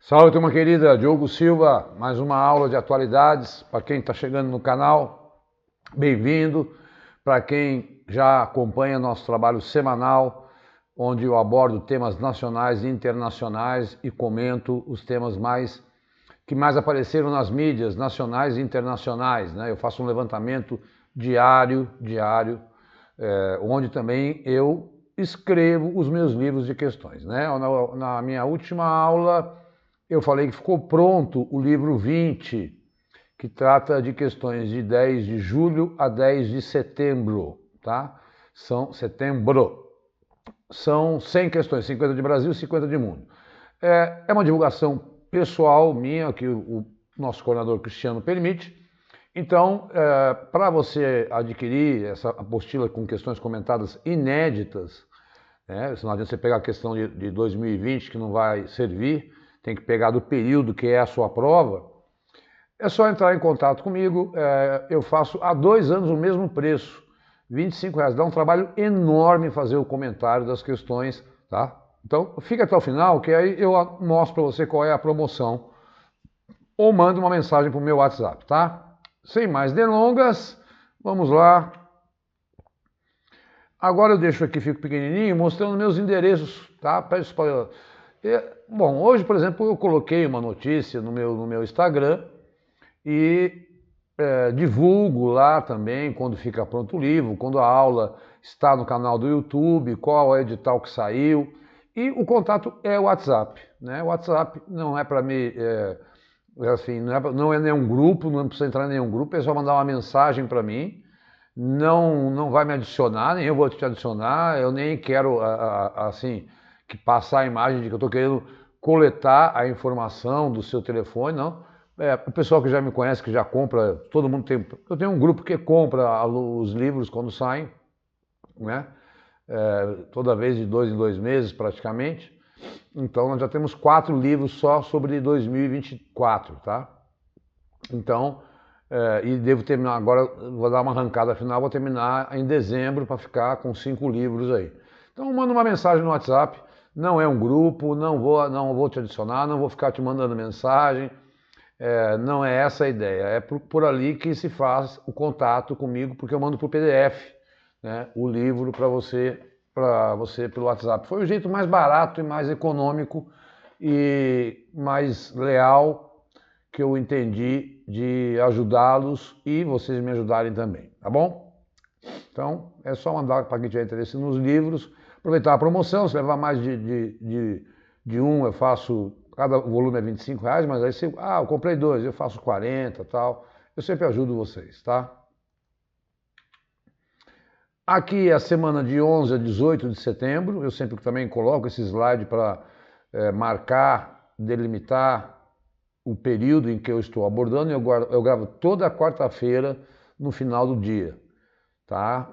Salve, turma querida, Diogo Silva, mais uma aula de atualidades. Para quem está chegando no canal, bem-vindo. Para quem já acompanha nosso trabalho semanal, onde eu abordo temas nacionais e internacionais e comento os temas que mais apareceram nas mídias nacionais e internacionais, né? Eu faço um levantamento diário, onde também eu escrevo os meus livros de questões, né? Na minha última aula, eu falei que ficou pronto o livro 20, que trata de questões de 10 de julho a 10 de setembro, tá? São 100 questões, 50 de Brasil e 50 de mundo. É uma divulgação pessoal minha, que o nosso coordenador Cristiano permite. Então, para você adquirir essa apostila com questões comentadas inéditas, né? Não adianta você pegar a questão de 2020, que não vai servir, tem que pegar do período que é a sua prova. É só entrar em contato comigo, eu faço há 2 anos o mesmo preço, R$25. Dá um trabalho enorme fazer o comentário das questões, tá? Então, fica até o final, que aí eu mostro para você qual é a promoção, ou mando uma mensagem para o meu WhatsApp, tá? Sem mais delongas, vamos lá. Agora eu deixo aqui, fico pequenininho, mostrando meus endereços, tá? Bom, hoje, por exemplo, eu coloquei uma notícia no meu Instagram e divulgo lá também quando fica pronto o livro, quando a aula está no canal do YouTube, qual é o edital que saiu. E o contato é o WhatsApp, né? O WhatsApp não é para mim, assim, não é nenhum grupo, não precisa entrar em nenhum grupo, é só mandar uma mensagem para mim. Não vai me adicionar, nem eu vou te adicionar, eu nem quero, assim, que passar a imagem de que eu estou querendo coletar a informação do seu telefone, não. O pessoal que já me conhece, que já compra, todo mundo tem. Eu tenho um grupo que compra os livros quando saem, né? Toda vez de 2 em 2 meses, praticamente. Então, nós já temos 4 livros só sobre 2024, tá? Então, e devo terminar agora, vou dar uma arrancada final, vou terminar em dezembro para ficar com 5 livros aí. Então, manda uma mensagem no WhatsApp, não é um grupo, não vou te adicionar, não vou ficar te mandando mensagem. Não é essa a ideia, é por ali que se faz o contato comigo, porque eu mando por PDF, né, o livro para você pelo WhatsApp. Foi o jeito mais barato e mais econômico e mais leal que eu entendi de ajudá-los e vocês me ajudarem também, tá bom? Então é só mandar para quem tiver interesse nos livros, aproveitar a promoção, se levar mais de um eu faço. Cada volume é R$25, mas aí você, eu comprei 2, eu faço 40 e tal. Eu sempre ajudo vocês, tá? Aqui é a semana de 11 a 18 de setembro. Eu sempre também coloco esse slide para marcar, delimitar o período em que eu estou abordando. Eu gravo toda quarta-feira no final do dia, tá?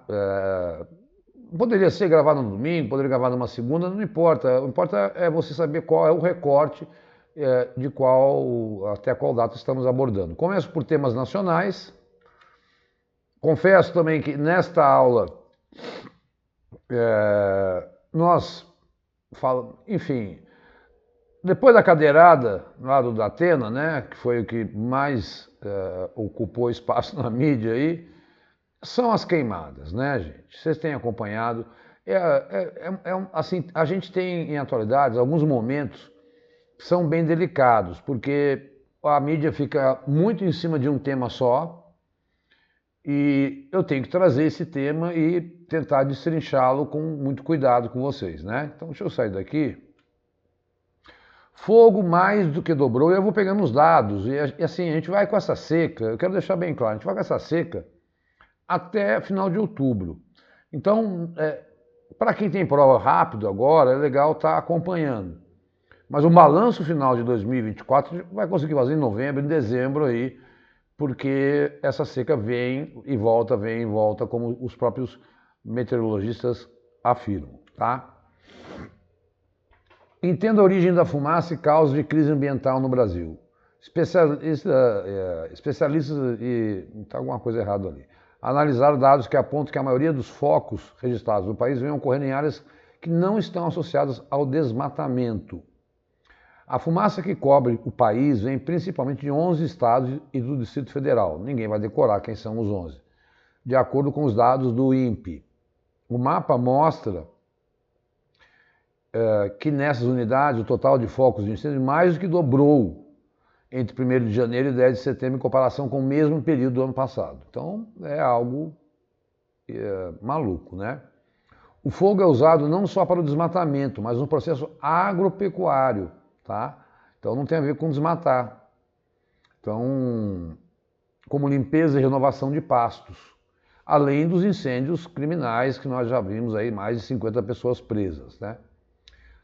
Poderia ser gravado no domingo, poderia gravar numa segunda, não importa. O que importa é você saber qual é o recorte até qual data estamos abordando. Começo por temas nacionais. Confesso também que nesta aula nós falamos, enfim, depois da cadeirada lá do Datena, né, que foi o que mais ocupou espaço na mídia aí, são as queimadas, né, gente? Vocês têm acompanhado. Assim, a gente tem em atualidades alguns momentos que são bem delicados, porque a mídia fica muito em cima de um tema só e eu tenho que trazer esse tema e tentar destrinchá-lo com muito cuidado com vocês, né? Então deixa eu sair daqui. Fogo mais do que dobrou, e eu vou pegando os dados, e assim, a gente vai com essa seca, eu quero deixar bem claro, a gente vai com essa seca até final de outubro. Então, para quem tem prova rápido agora, é legal estar acompanhando. Mas o balanço final de 2024 vai conseguir fazer em novembro, em dezembro aí, porque essa seca vem e volta, como os próprios meteorologistas afirmam, tá? Entenda a origem da fumaça e causas de crise ambiental no Brasil. Especialistas e está alguma coisa errada ali. Analisaram dados que apontam que a maioria dos focos registrados no país vem ocorrendo em áreas que não estão associadas ao desmatamento. A fumaça que cobre o país vem principalmente de 11 estados e do Distrito Federal. Ninguém vai decorar quem são os 11. De acordo com os dados do INPE. O mapa mostra que nessas unidades o total de focos de incêndio mais do que dobrou entre 1º de janeiro e 10 de setembro em comparação com o mesmo período do ano passado. Então é algo maluco, né? O fogo é usado não só para o desmatamento, mas no processo agropecuário, tá? Então não tem a ver com desmatar. Então, como limpeza e renovação de pastos, além dos incêndios criminais que nós já vimos aí, mais de 50 pessoas presas, né?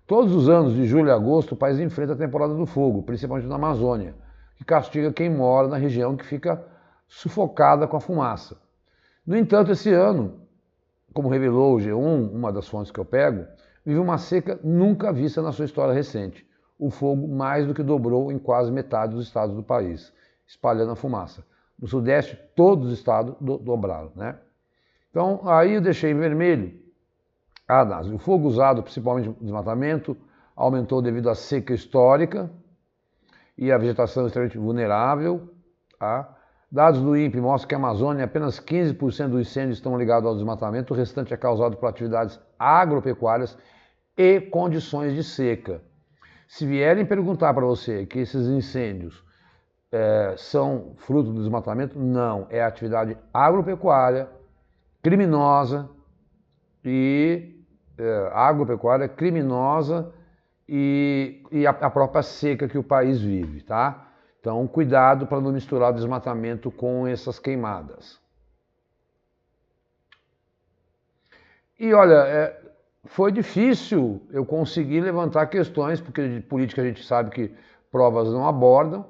Todos os anos, de julho a agosto, o país enfrenta a temporada do fogo, principalmente na Amazônia, que castiga quem mora na região que fica sufocada com a fumaça. No entanto, esse ano, como revelou o G1, uma das fontes que eu pego, vive uma seca nunca vista na sua história recente. O fogo mais do que dobrou em quase metade dos estados do país, espalhando a fumaça. No Sudeste, todos os estados dobraram, né? Então, aí eu deixei em vermelho. O fogo usado principalmente no desmatamento aumentou devido à seca histórica e à vegetação extremamente vulnerável. Tá? Dados do INPE mostram que a Amazônia, apenas 15% dos incêndios estão ligados ao desmatamento, o restante é causado por atividades agropecuárias e condições de seca. Se vierem perguntar para você que esses incêndios são fruto do desmatamento, não, é atividade agropecuária, criminosa e a própria seca que o país vive, tá? Então, cuidado para não misturar o desmatamento com essas queimadas. E olha, foi difícil eu conseguir levantar questões, porque de política a gente sabe que provas não abordam.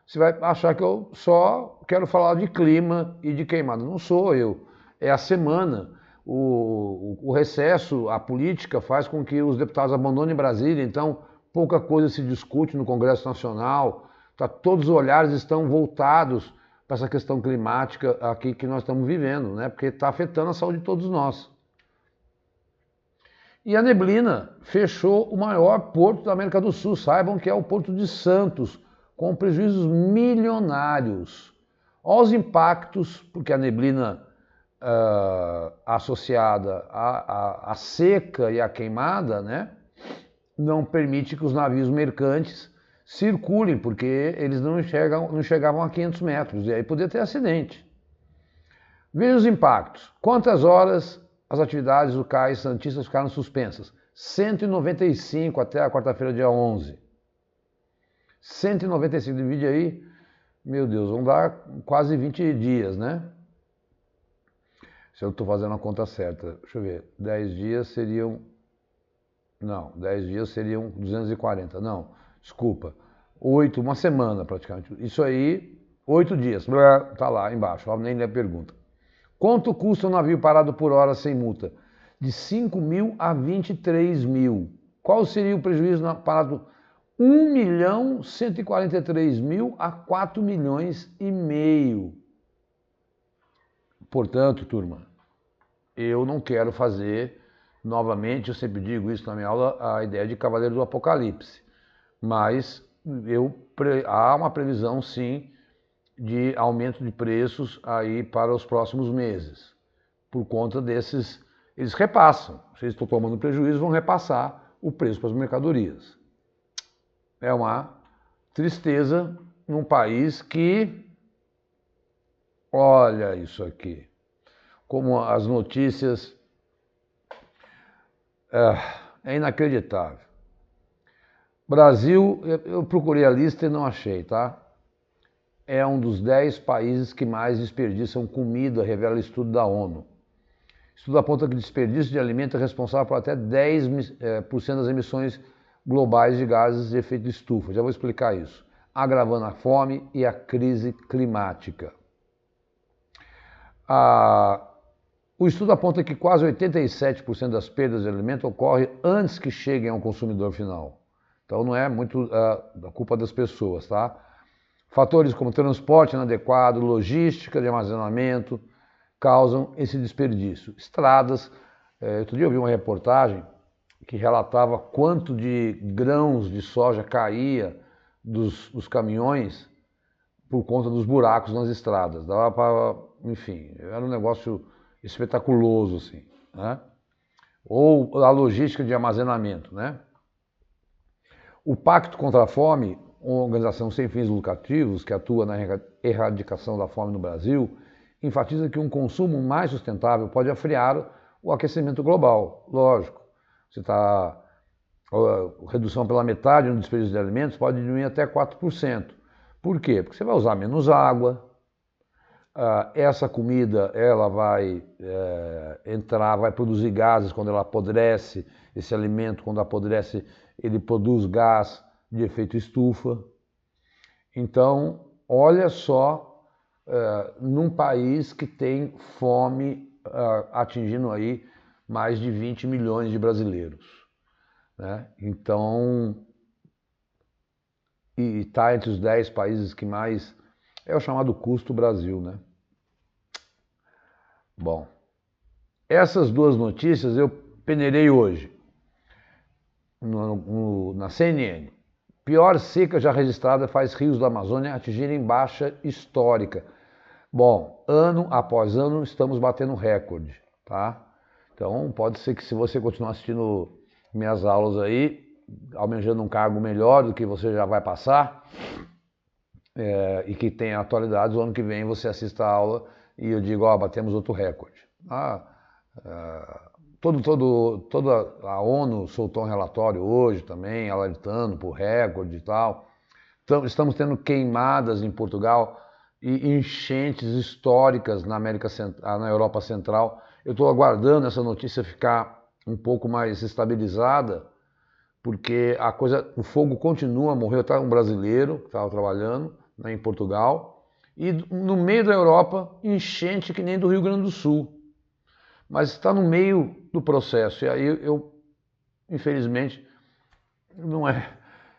Você vai achar que eu só quero falar de clima e de queimada. Não sou eu, é a semana. O recesso, a política faz com que os deputados abandonem Brasília, então pouca coisa se discute no Congresso Nacional, todos os olhares estão voltados para essa questão climática aqui que nós estamos vivendo, né? Porque está afetando a saúde de todos nós. E a neblina fechou o maior porto da América do Sul, saibam que é o Porto de Santos, com prejuízos milionários. Olha os impactos, porque a neblina associada à seca e à queimada, né, não permite que os navios mercantes circulem, porque eles não chegavam a 500 metros, e aí podia ter acidente. Veja os impactos. Quantas horas as atividades do Cais Santista ficaram suspensas? 195 até a quarta-feira, dia 11. 195, divide aí, meu Deus, vão dar quase 20 dias, né? Se eu estou fazendo a conta certa, deixa eu ver, 10 dias seriam... Não, 10 dias seriam 240, não, desculpa, 8, uma semana praticamente. Isso aí, 8 dias, tá lá embaixo, nem lê a pergunta. Quanto custa um navio parado por hora sem multa? De 5 mil a 23 mil. Qual seria o prejuízo parado? 1.143.000 a 4 milhões e meio. Portanto, turma, eu não quero fazer, novamente, eu sempre digo isso na minha aula, a ideia de cavaleiro do apocalipse. Mas há uma previsão, sim, de aumento de preços aí para os próximos meses. Por conta desses, eles repassam. Se eles estão tomando prejuízo, vão repassar o preço para as mercadorias. É uma tristeza num país que... Olha isso aqui, como as notícias... É inacreditável. Brasil, eu procurei a lista e não achei, tá? É um dos 10 países que mais desperdiçam comida, revela estudo da ONU. Estudo aponta que o desperdício de alimento é responsável por até 10% das emissões globais de gases de efeito de estufa. Já vou explicar isso. Agravando a fome e a crise climática. O estudo aponta que quase 87% das perdas de alimento ocorre antes que cheguem ao consumidor final. Então não é muito da culpa das pessoas, tá? Fatores como transporte inadequado, logística de armazenamento, causam esse desperdício. Estradas, outro dia eu vi uma reportagem que relatava quanto de grãos de soja caía dos caminhões por conta dos buracos nas estradas. Dava para, enfim, era um negócio espetaculoso, assim, né? Ou a logística de armazenamento, né? O Pacto contra a Fome, uma organização sem fins lucrativos que atua na erradicação da fome no Brasil, enfatiza que um consumo mais sustentável pode afriar o aquecimento global. Lógico, você está redução pela metade no desperdício de alimentos pode diminuir até 4%. Por quê? Porque você vai usar menos água, essa comida ela vai entrar, vai produzir gases quando ela apodrece, esse alimento quando apodrece ele produz gás de efeito estufa. Então, olha só, num país que tem fome atingindo aí mais de 20 milhões de brasileiros, né? Então, e está entre os 10 países que mais é o chamado custo Brasil, né? Bom, essas duas notícias eu peneirei hoje na CNN. Pior seca já registrada faz rios da Amazônia atingirem baixa histórica. Bom, ano após ano estamos batendo recorde, tá? Então pode ser que se você continuar assistindo minhas aulas aí, almejando um cargo melhor do que você já vai passar, e que tem atualidades, o ano que vem você assista a aula e eu digo, ó, batemos outro recorde. Toda a ONU soltou um relatório hoje também, alertando por recorde e tal. Então, estamos tendo queimadas em Portugal e enchentes históricas na na Europa Central. Eu estou aguardando essa notícia ficar um pouco mais estabilizada, porque o fogo continua, morreu até um brasileiro que estava trabalhando, né, em Portugal, e no meio da Europa, enchente que nem do Rio Grande do Sul. Mas está no meio do processo, e aí eu infelizmente, não é.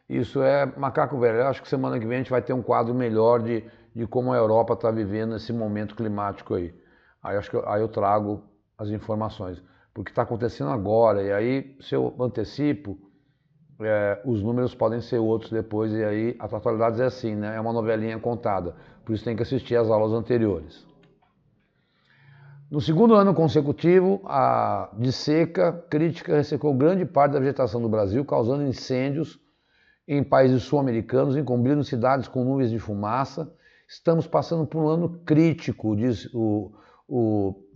Isso é macaco velho. Eu acho que semana que vem a gente vai ter um quadro melhor de como a Europa está vivendo esse momento climático aí. Aí eu trago as informações. Porque está acontecendo agora, e aí se eu antecipo, os números podem ser outros depois, e aí a atualidade é assim, né? É uma novelinha contada. Por isso tem que assistir às aulas anteriores. No segundo ano consecutivo, de seca crítica ressecou grande parte da vegetação do Brasil, causando incêndios em países sul-americanos, encobrindo cidades com nuvens de fumaça. Estamos passando por um ano crítico, diz o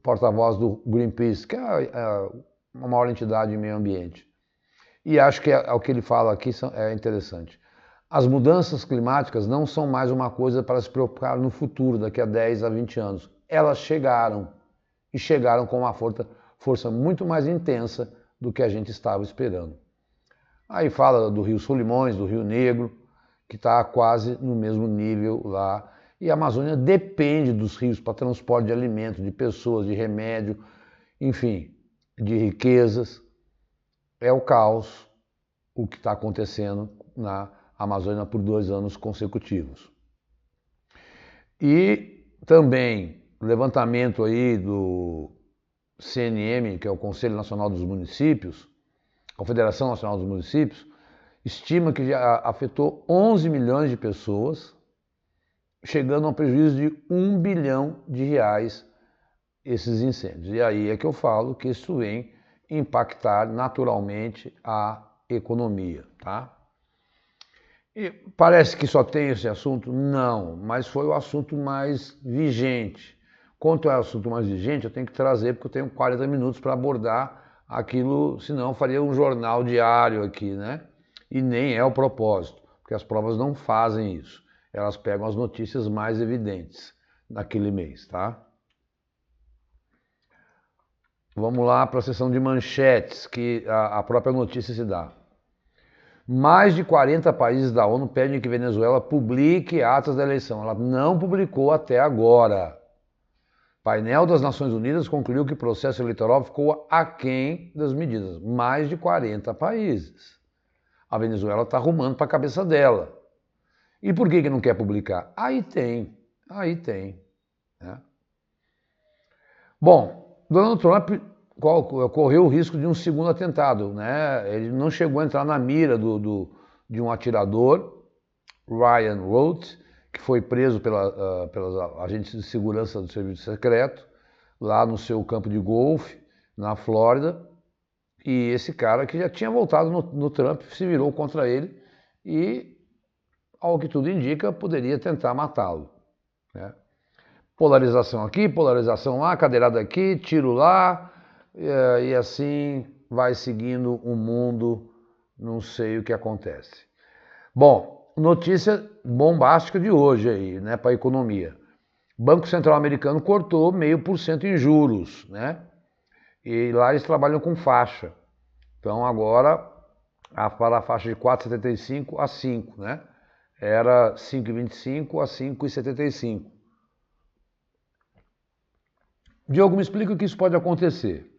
porta-voz do Greenpeace, que é a maior entidade de meio ambiente. E acho que o que ele fala aqui é interessante. As mudanças climáticas não são mais uma coisa para se preocupar no futuro, daqui a 10 a 20 anos. Elas chegaram, e chegaram com uma força muito mais intensa do que a gente estava esperando. Aí fala do Rio Solimões, do Rio Negro, que está quase no mesmo nível lá. E a Amazônia depende dos rios para transporte de alimentos, de pessoas, de remédio, enfim, de riquezas. É o caos o que está acontecendo na Amazônia por 2 anos consecutivos. E também levantamento aí do CNM, que é o Conselho Nacional dos Municípios, Confederação Nacional dos Municípios, estima que já afetou 11 milhões de pessoas, chegando a um prejuízo de 1 bilhão de reais esses incêndios. E aí é que eu falo que isso vem impactar naturalmente a economia, tá? E parece que só tem esse assunto? Não, mas foi o assunto mais vigente. Quanto é o assunto mais vigente, eu tenho que trazer, porque eu tenho 40 minutos para abordar aquilo, senão eu faria um jornal diário aqui, né? E nem é o propósito, porque as provas não fazem isso. Elas pegam as notícias mais evidentes naquele mês, tá? Vamos lá para a seção de manchetes, que a própria notícia se dá. Mais de 40 países da ONU pedem que Venezuela publique atas da eleição. Ela não publicou até agora. O painel das Nações Unidas concluiu que o processo eleitoral ficou aquém das medidas. Mais de 40 países. A Venezuela está arrumando para a cabeça dela. E por que não quer publicar? Aí tem. Né? Bom, Donald Trump correu o risco de um segundo atentado, né? Ele não chegou a entrar na mira de um atirador, Ryan Roth, que foi preso pelas agentes de segurança do serviço secreto, lá no seu campo de golfe, na Flórida. E esse cara que já tinha voltado no Trump se virou contra ele e, ao que tudo indica, poderia tentar matá-lo, né? Polarização aqui, polarização lá, cadeirada aqui, tiro lá, e assim vai seguindo o mundo, não sei o que acontece. Bom, notícia bombástica de hoje aí, né, para a economia. Banco Central americano cortou 0,5% em juros, né? E lá eles trabalham com faixa. Então agora, para a faixa de 4,75 a 5, né? Era 5,25 a 5,75. Diogo, me explica o que isso pode acontecer.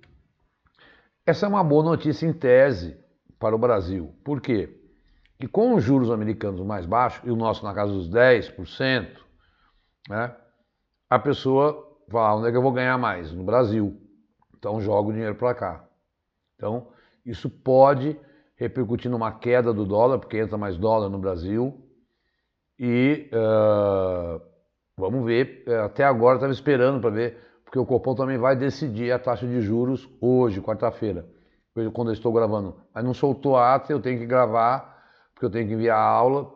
Essa é uma boa notícia em tese para o Brasil. Por quê? Que com os juros americanos mais baixos, e o nosso na casa dos 10%, né, a pessoa fala, onde é que eu vou ganhar mais? No Brasil. Então joga o dinheiro para cá. Então isso pode repercutir numa queda do dólar, porque entra mais dólar no Brasil. E vamos ver, até agora estava esperando para ver, porque o Copom também vai decidir a taxa de juros hoje, quarta-feira, quando eu estou gravando. Mas não soltou a ata, eu tenho que gravar, porque eu tenho que enviar a aula.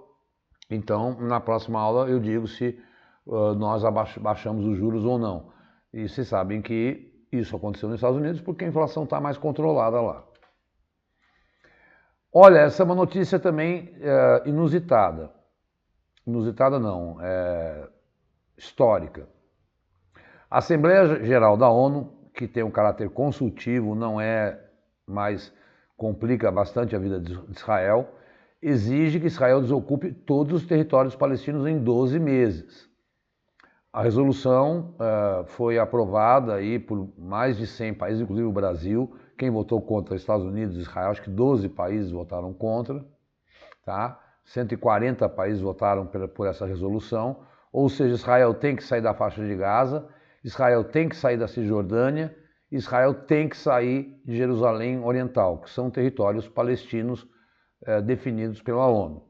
Então, na próxima aula eu digo se nós baixamos os juros ou não. E vocês sabem que isso aconteceu nos Estados Unidos porque a inflação está mais controlada lá. Olha, essa é uma notícia também inusitada. Inusitada não, histórica. A Assembleia Geral da ONU, que tem um caráter consultivo, não é mais, complica bastante a vida de Israel, exige que Israel desocupe todos os territórios palestinos em 12 meses. A resolução foi aprovada aí por mais de 100 países, inclusive o Brasil. Quem votou contra, Estados Unidos e Israel, acho que 12 países votaram contra, tá? 140 países votaram por essa resolução, ou seja, Israel tem que sair da faixa de Gaza, Israel tem que sair da Cisjordânia, Israel tem que sair de Jerusalém Oriental, que são territórios palestinos definidos pela ONU.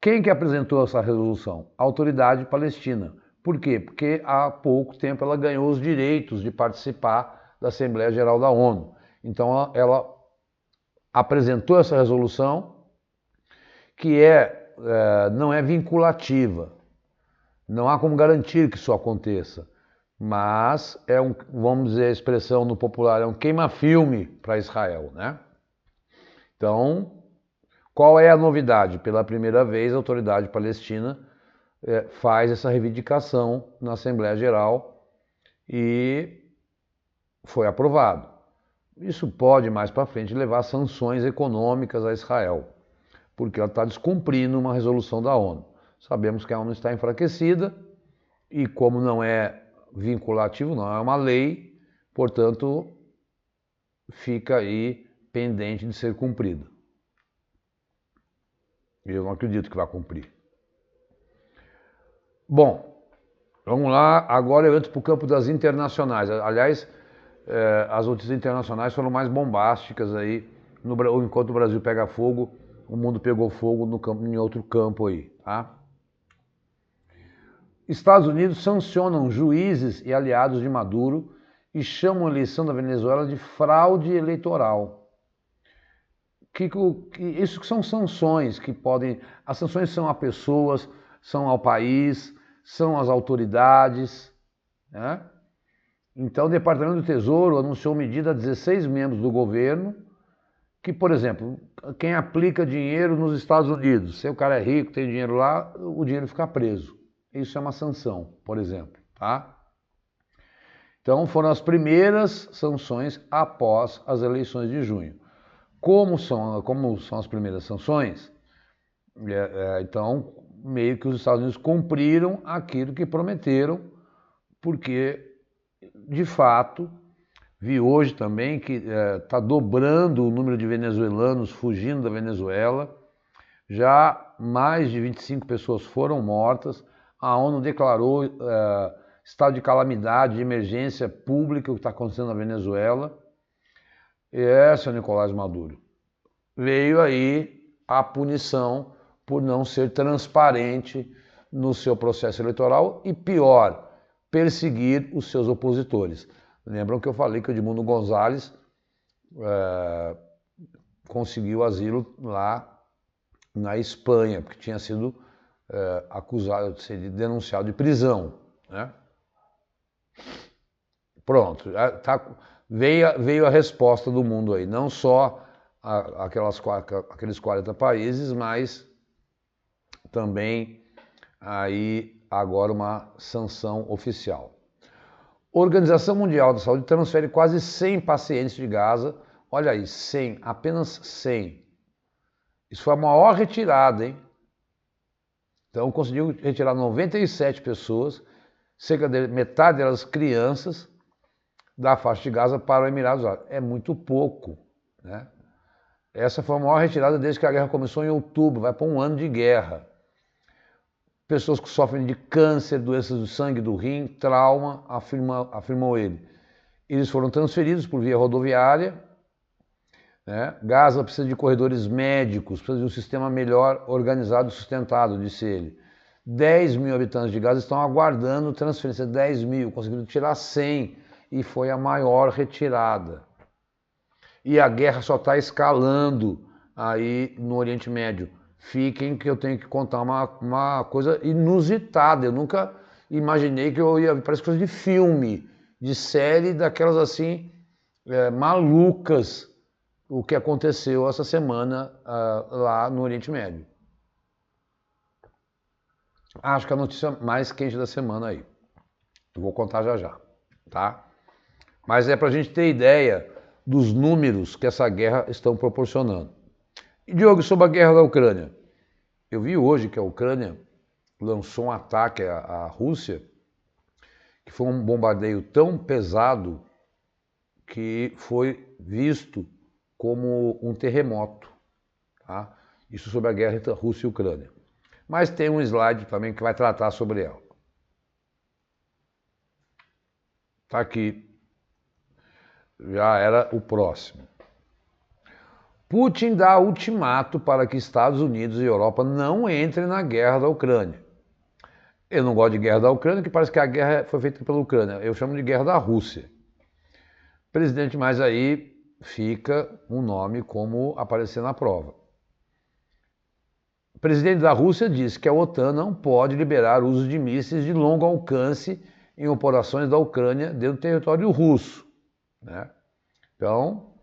Quem que apresentou essa resolução? A Autoridade Palestina. Por quê? Porque há pouco tempo ela ganhou os direitos de participar da Assembleia Geral da ONU. Então ela apresentou essa resolução, que não é vinculativa. Não há como garantir que isso aconteça, mas vamos dizer a expressão no popular, é um queima-filme para Israel, né? Então, qual é a novidade? Pela primeira vez, a Autoridade Palestina faz essa reivindicação na Assembleia Geral e foi aprovado. Isso pode, mais para frente, levar a sanções econômicas a Israel, porque ela está descumprindo uma resolução da ONU. Sabemos que a ONU está enfraquecida e, como não é vinculativo, não é uma lei, portanto, fica aí pendente de ser cumprida. Eu não acredito que vai cumprir. Bom, vamos lá. Agora eu entro para o campo das internacionais. Aliás, as notícias internacionais foram mais bombásticas aí. Enquanto o Brasil pega fogo, o mundo pegou fogo em outro campo aí, tá? Estados Unidos sancionam juízes e aliados de Maduro e chamam a eleição da Venezuela de fraude eleitoral. Isso que são sanções que podem... As sanções são a pessoas, são ao país, são às autoridades, né? Então o Departamento do Tesouro anunciou medida a 16 membros do governo que, por exemplo, quem aplica dinheiro nos Estados Unidos, se o cara é rico, tem dinheiro lá, o dinheiro fica preso. Isso é uma sanção, por exemplo, tá? Então foram as primeiras sanções após as eleições de junho. Como são as primeiras sanções, então meio que os Estados Unidos cumpriram aquilo que prometeram, porque de fato vi hoje também que está dobrando o número de venezuelanos fugindo da Venezuela. Já mais de 25 pessoas foram mortas. A ONU declarou estado de calamidade, de emergência pública, o que está acontecendo na Venezuela. Seu Nicolás Maduro. Veio aí a punição por não ser transparente no seu processo eleitoral e, pior, perseguir os seus opositores. Lembram que eu falei que o Edmundo Gonzalez conseguiu asilo lá na Espanha, porque tinha sido acusado, denunciado de prisão, né? Pronto, veio a resposta do mundo aí, não só aqueles 40 países, mas também aí agora uma sanção oficial. Organização Mundial da Saúde transfere quase 100 pacientes de Gaza, olha aí, 100, apenas 100. Isso foi a maior retirada, hein? Então conseguiu retirar 97 pessoas, cerca de metade delas crianças, da faixa de Gaza para o Emirados Árabes. É muito pouco, né? Essa foi a maior retirada desde que a guerra começou em outubro, vai para um ano de guerra. Pessoas que sofrem de câncer, doenças do sangue, do rim, trauma, afirmou ele. Eles foram transferidos por via rodoviária, né? Gaza precisa de corredores médicos, precisa de um sistema melhor organizado e sustentado, disse ele. 10 mil habitantes de Gaza estão aguardando transferência, 10 mil, conseguiram tirar 100, e foi a maior retirada. E a guerra só está escalando aí no Oriente Médio. Fiquem que eu tenho que contar uma coisa inusitada. Eu nunca imaginei que eu ia... Parece coisa de filme, de série, daquelas assim, malucas, o que aconteceu essa semana lá no Oriente Médio. Acho que a notícia mais quente da semana aí. Eu vou contar já já, tá? Mas é para a gente ter ideia dos números que essa guerra estão proporcionando. E, Diogo, sobre a guerra da Ucrânia. Eu vi hoje que a Ucrânia lançou um ataque à Rússia, que foi um bombardeio tão pesado que foi visto como um terremoto. Tá? Isso sobre a guerra entre a Rússia e a Ucrânia. Mas tem um slide também que vai tratar sobre ela. Tá aqui. Já era o próximo. Putin dá ultimato para que Estados Unidos e Europa não entrem na guerra da Ucrânia. Eu não gosto de guerra da Ucrânia, que parece que a guerra foi feita pela Ucrânia. Eu chamo de guerra da Rússia. Presidente, mas aí fica um nome como aparecer na prova. O presidente da Rússia disse que a OTAN não pode liberar o uso de mísseis de longo alcance em operações da Ucrânia dentro do território russo, né? Então,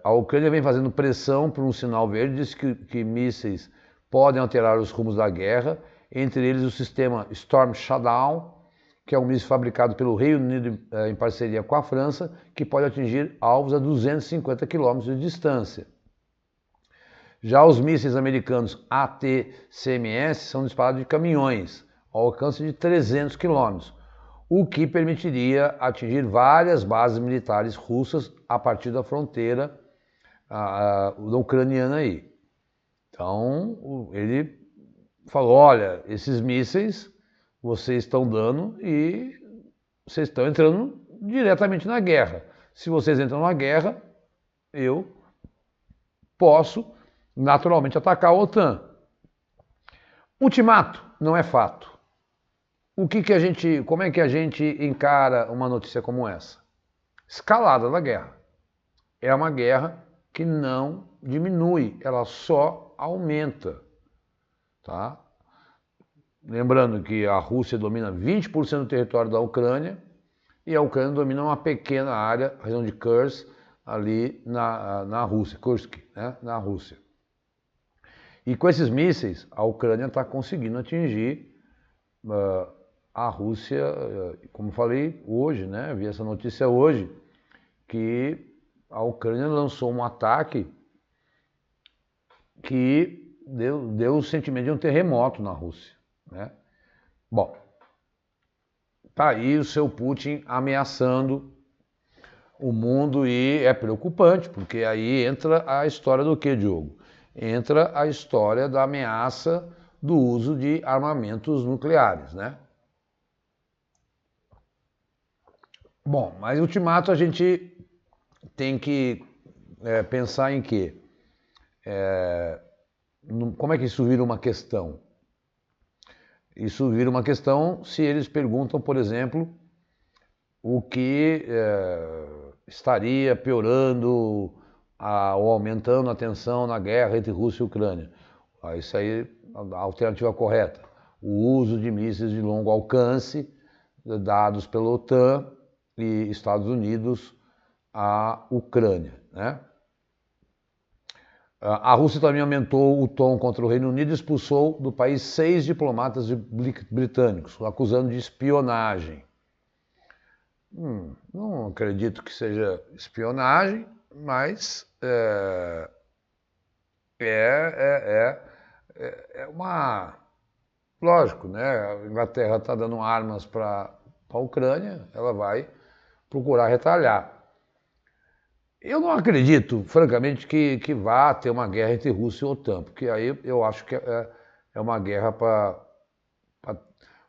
a Ucrânia vem fazendo pressão por um sinal verde, diz que mísseis podem alterar os rumos da guerra, entre eles o sistema Storm Shadow, que é um míssil fabricado pelo Reino Unido em parceria com a França, que pode atingir alvos a 250 km de distância. Já os mísseis americanos ATCMS são disparados de caminhões, ao alcance de 300 km, o que permitiria atingir várias bases militares russas a partir da fronteira ucraniana aí. Então, ele falou, olha, esses mísseis vocês estão dando e vocês estão entrando diretamente na guerra. Se vocês entram na guerra, eu posso naturalmente atacar a OTAN. Ultimato não é fato. Como é que a gente encara uma notícia como essa? Escalada da guerra. É uma guerra que não diminui, ela só aumenta, tá? Lembrando que a Rússia domina 20% do território da Ucrânia e a Ucrânia domina uma pequena área, a região de Kursk, ali na Rússia, Kursk, né? Na Rússia. E com esses mísseis, a Ucrânia está conseguindo atingir a Rússia, como falei hoje, né? Vi essa notícia hoje, que a Ucrânia lançou um ataque que deu o sentimento de um terremoto na Rússia, né? Bom, tá aí o seu Putin ameaçando o mundo e é preocupante, porque aí entra a história do que, Diogo? Entra a história da ameaça do uso de armamentos nucleares, né? Bom, mas ultimato a gente tem que pensar em quê? Como é que isso vira uma questão? Isso vira uma questão se eles perguntam, por exemplo, o que estaria piorando ou aumentando a tensão na guerra entre Rússia e Ucrânia. Isso aí é a alternativa correta. O uso de mísseis de longo alcance dados pela OTAN e Estados Unidos à Ucrânia, né? A Rússia também aumentou o tom contra o Reino Unido e expulsou do país 6 diplomatas britânicos, acusando de espionagem. Não acredito que seja espionagem, mas é uma... Lógico, né? A Inglaterra está dando armas para a Ucrânia, ela vai procurar retalhar. Eu não acredito, francamente, que vá ter uma guerra entre Rússia e OTAN, porque aí eu acho que é uma guerra para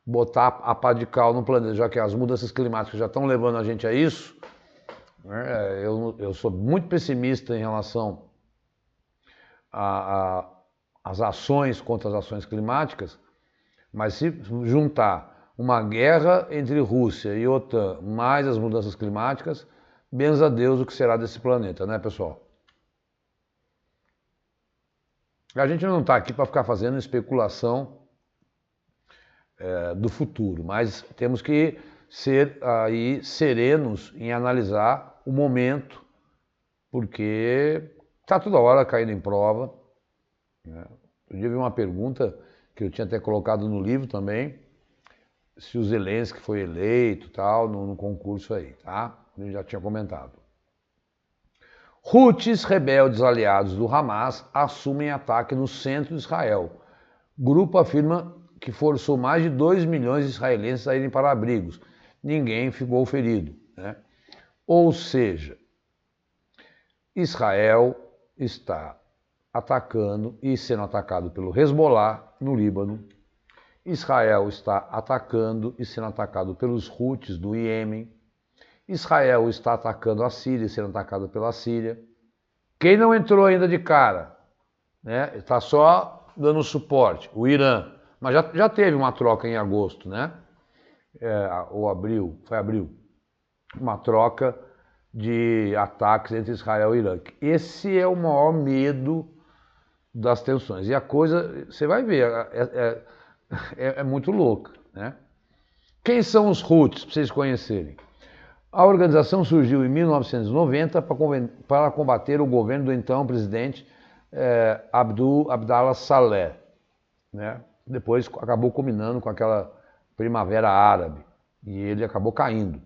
botar a pá de cal no planeta, já que as mudanças climáticas já estão levando a gente a isso. Né? Eu sou muito pessimista em relação às ações contra as ações climáticas, mas se juntar uma guerra entre Rússia e OTAN mais as mudanças climáticas, benza a Deus o que será desse planeta, né, pessoal? A gente não está aqui para ficar fazendo especulação do futuro, mas temos que ser aí serenos em analisar o momento, porque está toda hora caindo em prova. Né? Eu tive uma pergunta que eu tinha até colocado no livro também, se o Zelensky foi eleito tal, no concurso aí, tá? Eu já tinha comentado. Houthis, rebeldes aliados do Hamas, assumem ataque no centro de Israel. Grupo afirma que forçou mais de 2 milhões de israelenses a irem para abrigos. Ninguém ficou ferido. Né? Ou seja, Israel está atacando e sendo atacado pelo Hezbollah no Líbano. Israel está atacando e sendo atacado pelos Houthis do Iêmen. Israel está atacando a Síria e sendo atacado pela Síria. Quem não entrou ainda de cara, né, está só dando suporte, o Irã. Mas já teve uma troca em agosto, né? Ou abril, foi abril. Uma troca de ataques entre Israel e Irã. Esse é o maior medo das tensões. E a coisa, você vai ver, é muito louca, né? Quem são os Houthis, para vocês conhecerem? A organização surgiu em 1990 para combater o governo do então presidente Abdallah Saleh. Né? Depois acabou culminando com aquela primavera árabe e ele acabou caindo.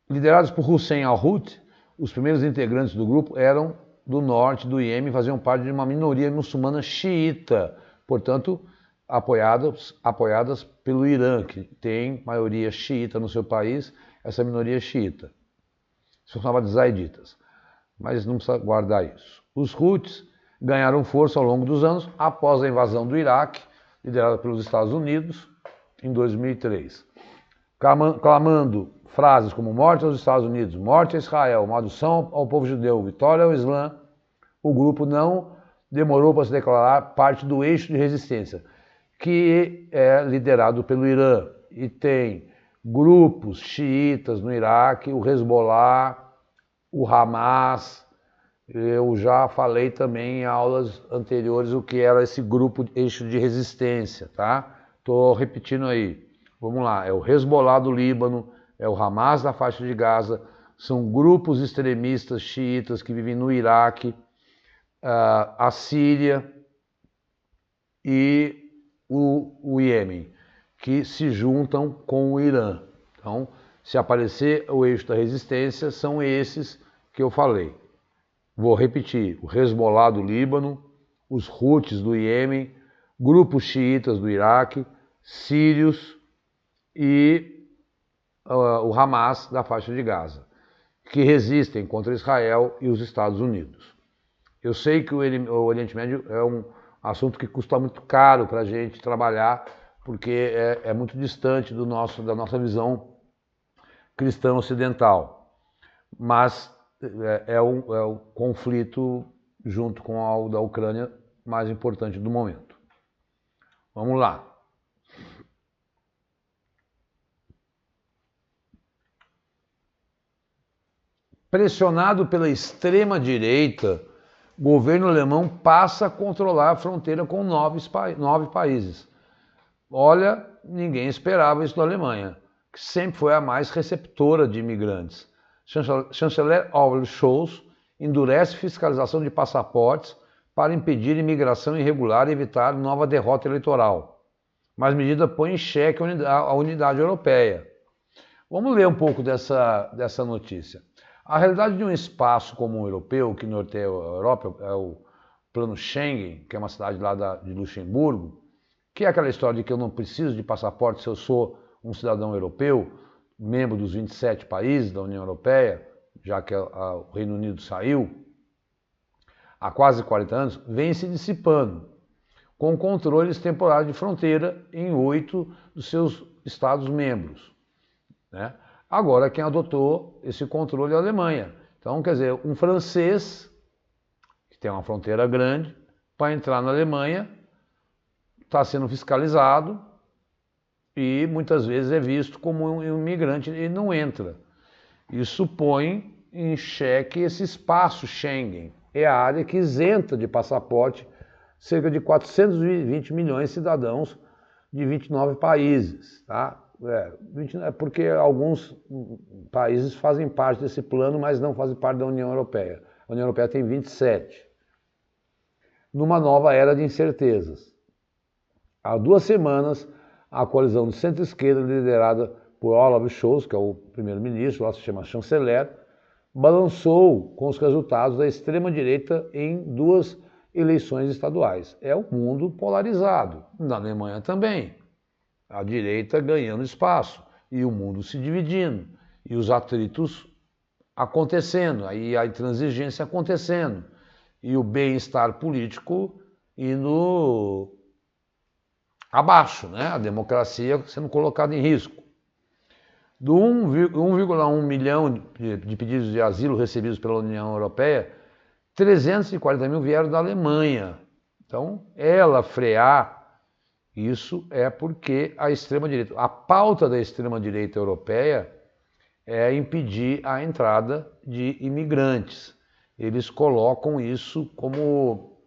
Liderados por Hussein al-Houthi, os primeiros integrantes do grupo eram do norte do Iêmen, faziam parte de uma minoria muçulmana xiita, portanto, apoiadas pelo Irã, que tem maioria xiita no seu país, essa minoria xiita. São chamados zaiditas, mas não precisa guardar isso. Os Houthis ganharam força ao longo dos anos após a invasão do Iraque, liderada pelos Estados Unidos, em 2003. Clamando frases como morte aos Estados Unidos, morte a Israel, maldição ao povo judeu, vitória ao Islã, o grupo não demorou para se declarar parte do eixo de resistência, que é liderado pelo Irã e tem grupos xiitas no Iraque, o Hezbollah, o Hamas. Eu já falei também em aulas anteriores o que era esse grupo eixo de resistência, tá? Tô repetindo aí. Vamos lá, é o Hezbollah do Líbano, é o Hamas da faixa de Gaza, são grupos extremistas xiitas que vivem no Iraque, a Síria e o Iêmen, que se juntam com o Irã. Então, se aparecer o eixo da resistência, são esses que eu falei. Vou repetir, o Hezbollah do Líbano, os Houthis do Iêmen, grupos xiitas do Iraque, sírios e o Hamas da faixa de Gaza, que resistem contra Israel e os Estados Unidos. Eu sei que o Oriente Médio é um assunto que custa muito caro para a gente trabalhar, porque é muito distante da nossa visão cristã ocidental. mas é o conflito, junto com o da Ucrânia, mais importante do momento. Vamos lá. Pressionado pela extrema-direita, o governo alemão passa a controlar a fronteira com 9 países. Olha, ninguém esperava isso da Alemanha, que sempre foi a mais receptora de imigrantes. Chanceler Olaf Scholz endurece fiscalização de passaportes para impedir imigração irregular e evitar nova derrota eleitoral. Mas a medida põe em xeque a unidade europeia. Vamos ler um pouco dessa notícia. A realidade de um espaço comum europeu, que norteia a Europa, é o Plano Schengen, que é uma cidade lá de Luxemburgo, que é aquela história de que eu não preciso de passaporte se eu sou um cidadão europeu, membro dos 27 países da União Europeia, já que o Reino Unido saiu, há quase 40 anos, vem se dissipando, com controles temporários de fronteira em 8 dos seus Estados-membros, né? Agora, quem adotou esse controle é a Alemanha. Então, quer dizer, um francês, que tem uma fronteira grande, para entrar na Alemanha, está sendo fiscalizado e muitas vezes é visto como um imigrante e não entra. Isso põe em xeque esse espaço Schengen. É a área que isenta de passaporte cerca de 420 milhões de cidadãos de 29 países, tá? Porque alguns países fazem parte desse plano, mas não fazem parte da União Europeia. A União Europeia tem 27. Numa nova era de incertezas. Há 2 semanas, a coalizão de centro-esquerda, liderada por Olaf Scholz, que é o primeiro-ministro, lá se chama chanceler, balançou com os resultados da extrema-direita em 2 eleições estaduais. É um mundo polarizado. Na Alemanha também. A direita ganhando espaço e o mundo se dividindo e os atritos acontecendo, aí a intransigência acontecendo e o bem-estar político indo abaixo, né? A democracia sendo colocada em risco. Do 1,1 milhão de pedidos de asilo recebidos pela União Europeia, 340 mil vieram da Alemanha. Então, ela frear isso é porque a extrema-direita, a pauta da extrema-direita europeia é impedir a entrada de imigrantes. Eles colocam isso como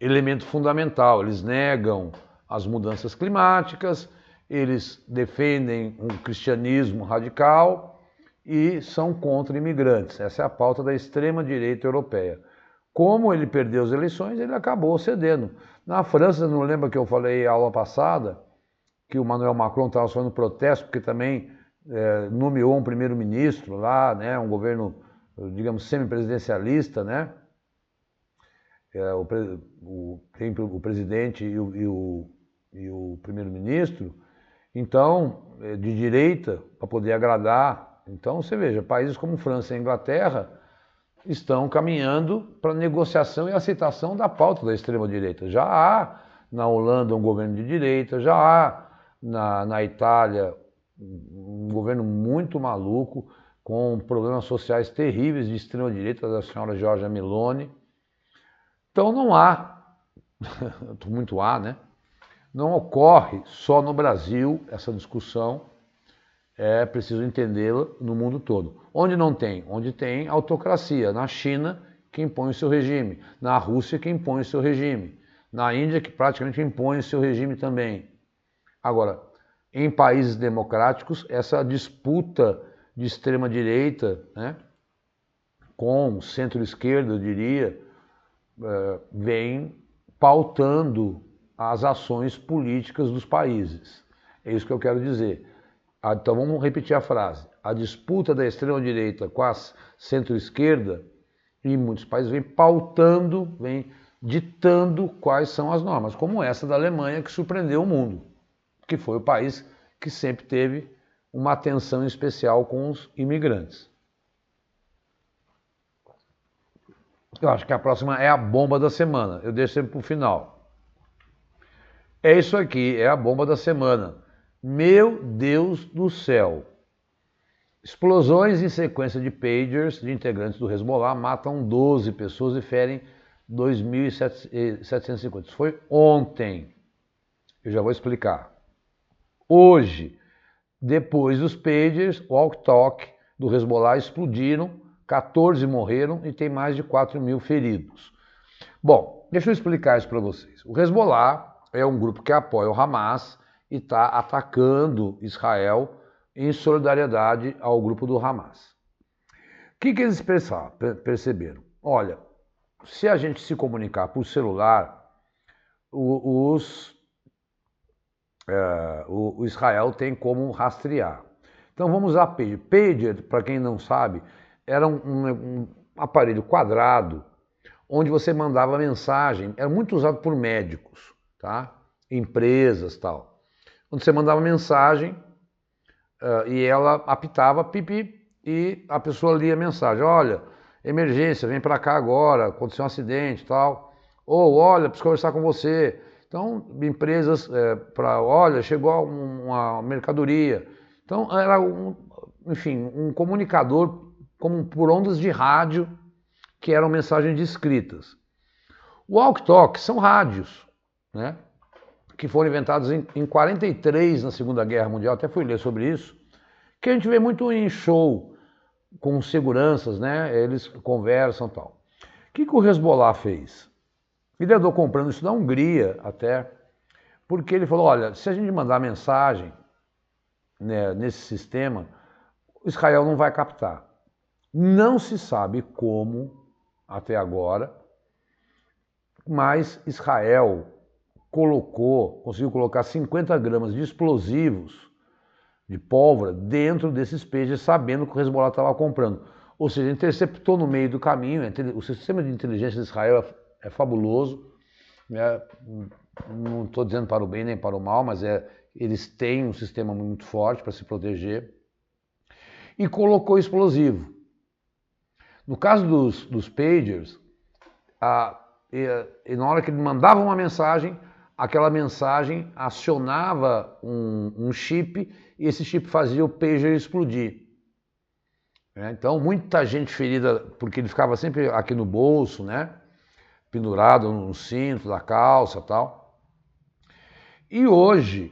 elemento fundamental. Eles negam as mudanças climáticas, eles defendem um cristianismo radical e são contra imigrantes. Essa é a pauta da extrema-direita europeia. Como ele perdeu as eleições, ele acabou cedendo. Na França, não lembra que eu falei a aula passada, que o Emmanuel Macron estava fazendo protesto, porque também nomeou um primeiro-ministro lá, né, um governo, digamos, semipresidencialista, né? Tem o presidente e o primeiro-ministro, então, de direita, para poder agradar. Então, você veja, países como França e Inglaterra estão caminhando para negociação e aceitação da pauta da extrema-direita. Já há na Holanda um governo de direita, já há na Itália um governo muito maluco, com problemas sociais terríveis de extrema-direita, da senhora Giorgia Meloni. Então não há, muito há, né? Não ocorre só no Brasil essa discussão, é preciso entendê-la no mundo todo. Onde não tem? Onde tem autocracia. Na China, que impõe o seu regime. Na Rússia, que impõe o seu regime. Na Índia, que praticamente impõe o seu regime também. Agora, em países democráticos, essa disputa de extrema-direita, né, com centro-esquerda, eu diria, vem pautando as ações políticas dos países. É isso que eu quero dizer. Então vamos repetir a frase. A disputa da extrema-direita com a centro-esquerda em muitos países vem pautando, vem ditando quais são as normas, como essa da Alemanha que surpreendeu o mundo, que foi o país que sempre teve uma atenção especial com os imigrantes. Eu acho que a próxima é a bomba da semana. Eu deixo sempre para o final. É isso aqui, é a bomba da semana. Meu Deus do céu! Explosões em sequência de pagers de integrantes do Hezbollah matam 12 pessoas e ferem 2.750. Isso foi ontem. Eu já vou explicar. Hoje, depois dos pagers, walk-talk do Hezbollah explodiram, 14 morreram e tem mais de 4.000 feridos. Bom, deixa eu explicar isso para vocês. O Hezbollah é um grupo que apoia o Hamas e está atacando Israel em solidariedade ao grupo do Hamas. O que eles perceberam? Olha, se a gente se comunicar por celular, o Israel tem como rastrear. Então vamos usar pager. Pager, para quem não sabe, era um aparelho quadrado onde você mandava mensagem, era muito usado por médicos, tá? Empresas, tal. Onde você mandava mensagem e ela apitava, pipi, e a pessoa lia a mensagem. Olha, emergência, vem para cá agora, aconteceu um acidente, tal. Ou, olha, preciso conversar com você. Então, empresas olha, chegou uma mercadoria. Então, era, enfim, um comunicador como por ondas de rádio, que eram mensagens escritas. O walk-talk são rádios, né? Que foram inventados em 43 na Segunda Guerra Mundial, até fui ler sobre isso, que a gente vê muito em show, com seguranças, né? Eles conversam e tal. O que o Hezbollah fez? Ele andou comprando isso da Hungria até, porque ele falou, olha, se a gente mandar mensagem, né, nesse sistema, Israel não vai captar. Não se sabe como, até agora, mas Israel conseguiu colocar 50 gramas de explosivos, de pólvora, dentro desses peixes, sabendo que o Hezbollah estava comprando. Ou seja, interceptou no meio do caminho. O sistema de inteligência de Israel é fabuloso, né? Não estou dizendo para o bem nem para o mal, mas eles têm um sistema muito forte para se proteger. E colocou explosivo. No caso dos pagers, e na hora que ele mandava uma mensagem, aquela mensagem acionava um chip e esse chip fazia o pager explodir. Então, muita gente ferida, porque ele ficava sempre aqui no bolso, né? Pendurado no cinto da calça e tal. E hoje,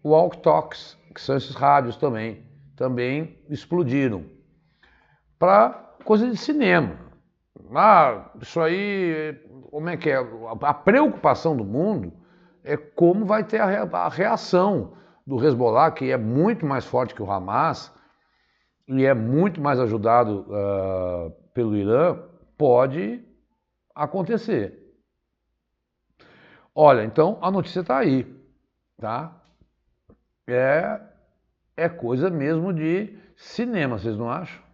o walk-talks, que são esses rádios também explodiram. Para coisa de cinema. Isso aí, como é que é? A preocupação do mundo é como vai ter a reação do Hezbollah, que é muito mais forte que o Hamas e é muito mais ajudado pelo Irã, pode acontecer. Olha, então a notícia está aí, tá? É coisa mesmo de cinema, vocês não acham?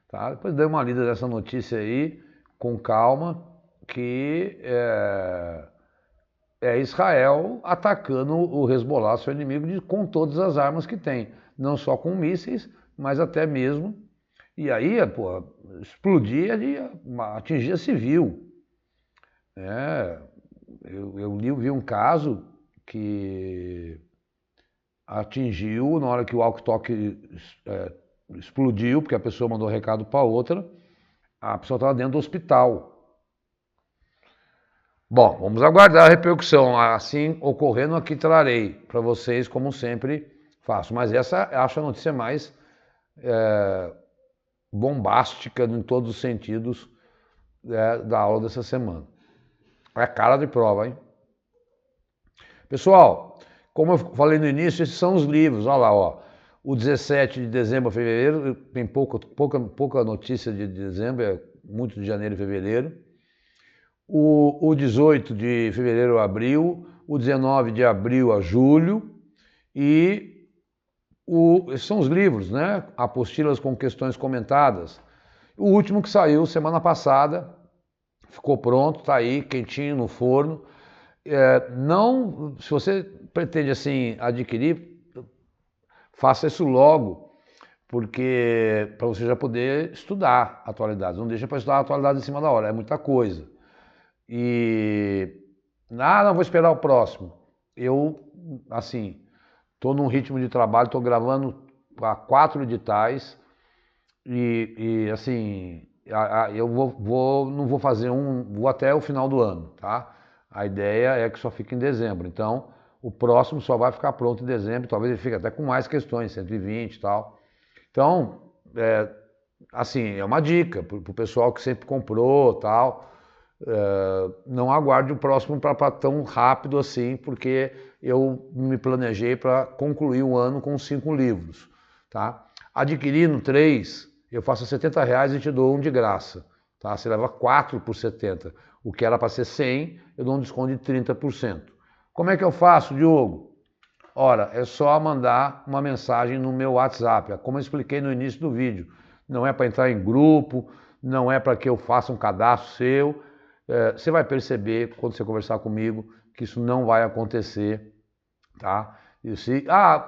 Tá? Depois dê uma lida dessa notícia aí, com calma, que é Israel atacando o Hezbollah, seu inimigo, com todas as armas que tem. Não só com mísseis, mas até mesmo. E aí, pô, explodir é de atingir a civil. Eu vi um caso que atingiu, na hora que o walkie-talkie explodiu, porque a pessoa mandou recado para outra, a pessoa estava dentro do hospital. Bom, vamos aguardar a repercussão. Assim ocorrendo, aqui trarei para vocês, como sempre faço. Mas essa acho a notícia mais bombástica em todos os sentidos da aula dessa semana. É cara de prova, hein? Pessoal, como eu falei no início, esses são os livros. Olha lá, ó. O 17 de dezembro a fevereiro, tem pouca notícia de dezembro, é muito de janeiro e fevereiro. O 18 de fevereiro a abril, o 19 de abril a julho, e esses são os livros, né? Apostilas com questões comentadas. O último que saiu semana passada, ficou pronto, está aí, quentinho no forno. Se você pretende assim adquirir, faça isso logo, porque para você já poder estudar atualidades. Não deixa para estudar atualidades em cima da hora, é muita coisa. Não vou esperar o próximo. Eu, assim, estou num ritmo de trabalho, estou gravando para 4 editais e assim, eu não vou fazer vou até o final do ano, tá? A ideia é que só fique em dezembro, então o próximo só vai ficar pronto em dezembro, talvez ele fique até com mais questões, 120 e tal. Então, assim, é uma dica para o pessoal que sempre comprou tal. Não aguarde o próximo para tão rápido assim, porque eu me planejei para concluir o ano com 5 livros. Tá? Adquirindo 3, eu faço R$70 e te dou um de graça. Tá? Você leva 4 por 70. O que era para ser 100, eu dou um desconto de 30%. Como é que eu faço, Diogo? Ora, é só mandar uma mensagem no meu WhatsApp, como eu expliquei no início do vídeo. Não é para entrar em grupo, não é para que eu faça um cadastro seu. Você vai perceber, quando você conversar comigo, que isso não vai acontecer, tá?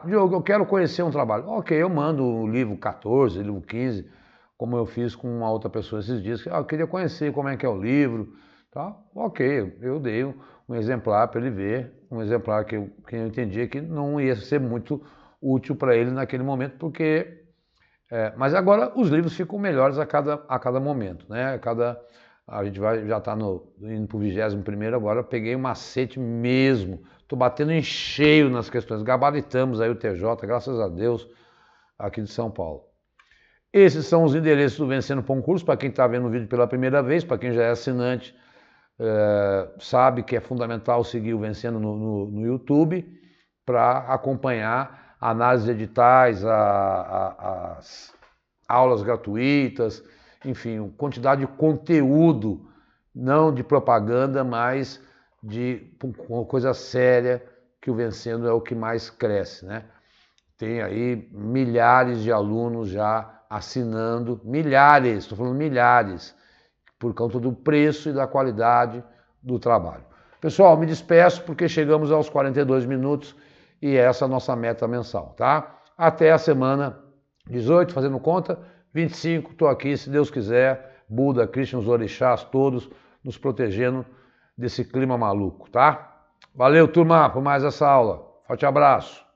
Diogo, eu quero conhecer um trabalho. Ok, eu mando o livro 14, o livro 15, como eu fiz com uma outra pessoa esses dias. Eu queria conhecer como é que é o livro, tá? Ok, eu dei um exemplar para ele ver, um exemplar que eu entendia que não ia ser muito útil para ele naquele momento, porque... mas agora os livros ficam melhores a cada momento, né? A gente já está indo para o 21º agora, eu peguei um macete mesmo, estou batendo em cheio nas questões, gabaritamos aí o TJ, graças a Deus, aqui de São Paulo. Esses são os endereços do Vencendo Pão Curso, para quem está vendo o vídeo pela primeira vez, para quem já é assinante, sabe que é fundamental seguir o Vencendo no YouTube, para acompanhar a análise de editais, as aulas gratuitas, enfim, quantidade de conteúdo, não de propaganda, mas de coisa séria, que o Vencendo é o que mais cresce, né? Tem aí milhares de alunos já assinando, milhares, estou falando milhares, por conta do preço e da qualidade do trabalho. Pessoal, me despeço porque chegamos aos 42 minutos e essa é a nossa meta mensal, tá? Até a semana 18, fazendo conta, 25, estou aqui, se Deus quiser, Buda, Krishna, os orixás, todos nos protegendo desse clima maluco, tá? Valeu, turma, por mais essa aula. Forte abraço.